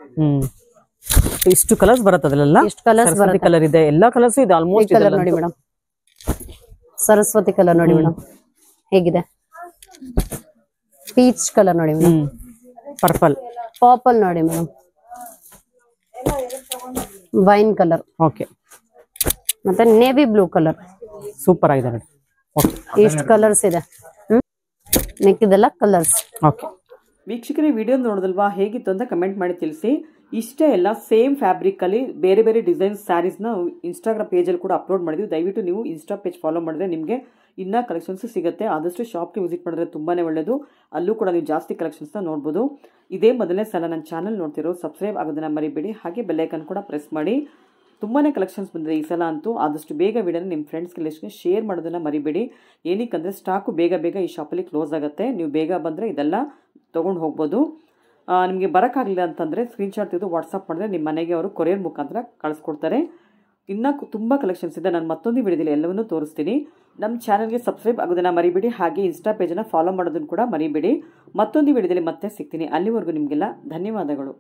ಇಷ್ಟು ಕಲರ್ಸ್ ಬರುತ್ತೆ ಅದೆಲ್ಲ. ಎಷ್ಟು ಕಲರ್ಸ್ ಬರುತ್ತೆ? ಕಲರ್ ಇದೆ, ಎಲ್ಲಾ ಕಲರ್ಸ್ ಇದೆ ಆಲ್ಮೋಸ್ಟ್. ಕಲರ್ ನೋಡಿ ಮೇಡಮ್, ಸರಸ್ವತಿ ಕಲರ್ ನೋಡಿ ಮೇಡಮ್ ಹೇಗಿದೆ. ಪೀಚ್ ಕಲರ್ ನೋಡಿ ಮೇಡಮ್. ಪರ್ಪಲ್ ನೋಡಿ ಮೇಡಮ್. Wine colour. ಓಕೆ, ಮತ್ತೆ ನೇವಿ ಬ್ಲೂ ಕಲರ್. ಸೂಪರ್ ಆಗಿದೆ ನೋಡಿ. ಎಷ್ಟು ಕಲರ್ಸ್ ಇದೆ, ಮಿಕ್ಕಿದೆಲ್ಲ ಕಲರ್ಸ್. ಓಕೆ ವೀಕ್ಷಕರೇ, ವಿಡಿಯೋ ನೋಡಿದಲ್ವಾ, ಹೇಗಿತ್ತು ಅಂತ ಕಮೆಂಟ್ ಮಾಡಿ ತಿಳಿಸಿ. ಇಷ್ಟೇ ಎಲ್ಲ ಸೇಮ್ ಫ್ಯಾಬ್ರಿಕ್ ಅಲ್ಲಿ ಬೇರೆ ಬೇರೆ ಡಿಸೈನ್ ಸ್ಯಾರೀಸ್ನ ಇನ್ಸ್ಟಾಗ್ರಾಮ್ ಪೇಜಲ್ಲಿ ಕೂಡ ಅಪ್ಲೋಡ್ ಮಾಡಿದ್ವಿ. ದಯವಿಟ್ಟು ನೀವು ಇನ್ಸ್ಟಾ ಪೇಜ್ ಫಾಲೋ ಮಾಡಿದ್ರೆ ನಿಮಗೆ ಇನ್ನೂ ಕಲೆಕ್ಷನ್ಸ್ ಸಿಗುತ್ತೆ. ಆದಷ್ಟು ಶಾಪ್ಗೆ ವಿಸಿಟ್ ಮಾಡಿದ್ರೆ ತುಂಬಾ ಒಳ್ಳೆಯದು. ಅಲ್ಲೂ ಕೂಡ ನೀವು ಜಾಸ್ತಿ ಕಲೆಕ್ಷನ್ಸ್ನ ನೋಡ್ಬೋದು. ಇದೇ ಮೊದಲನೇ ಸಲ ನನ್ನ ಚಾನಲ್ ನೋಡ್ತಿರೋ ಸಬ್ಸ್ಕ್ರೈಬ್ ಆಗೋದನ್ನ ಮರಿಬೇಡಿ. ಹಾಗೆ ಬೆಲ್ಲೈಕನ್ ಕೂಡ ಪ್ರೆಸ್ ಮಾಡಿ. ತುಂಬಾ ಕಲೆಕ್ಷನ್ಸ್ ಬಂದಿದೆ ಈ ಸಲ ಅಂತೂ. ಆದಷ್ಟು ಬೇಗ ವಿಡಿಯೋನ ನಿಮ್ಮ ಫ್ರೆಂಡ್ಸ್ಗೆ ಶೇರ್ ಮಾಡೋದನ್ನ ಮರಿಬೇಡಿ. ಏನಕ್ಕಂದರೆ ಸ್ಟಾಕು ಬೇಗ ಈ ಶಾಪಲ್ಲಿ ಕ್ಲೋಸ್ ಆಗುತ್ತೆ. ನೀವು ಬೇಗ ಬಂದರೆ ಇದೆಲ್ಲ ತೊಗೊಂಡು ಹೋಗ್ಬೋದು. ನಿಮಗೆ ಬರೋಕ್ಕಾಗಲಿಲ್ಲ ಅಂತಂದರೆ ಸ್ಕ್ರೀನ್ಶಾಟ್ ತೆಗೆದು ವಾಟ್ಸಪ್ ಮಾಡಿದ್ರೆ ನಿಮ್ಮ ಮನೆಗೆ ಅವರು ಕೊರಿಯರ್ ಮುಖಾಂತರ ಕಳಿಸ್ಕೊಡ್ತಾರೆ. ಇನ್ನೂ ತುಂಬ ಕಲೆಕ್ಷನ್ಸ್ ಇದೆ. ನಾನು ಮತ್ತೊಂದು ವಿಡಿಯೋದಲ್ಲಿ ಎಲ್ಲವನ್ನೂ ತೋರಿಸ್ತೀನಿ. ನಮ್ಮ ಚಾನಲ್ಗೆ ಸಬ್ಸ್ಕ್ರೈಬ್ ಆಗೋದನ್ನು ಮರಿಬೇಡಿ. ಹಾಗೆ ಇನ್ಸ್ಟಾ ಪೇಜನ್ನು ಫಾಲೋ ಮಾಡೋದನ್ನು ಕೂಡ ಮರಿಬೇಡಿ. ಮತ್ತೊಂದು ವಿಡಿಯೋದಲ್ಲಿ ಮತ್ತೆ ಸಿಗ್ತೀನಿ. ಅಲ್ಲಿವರೆಗೂ ನಿಮಗೆಲ್ಲ ಧನ್ಯವಾದಗಳು.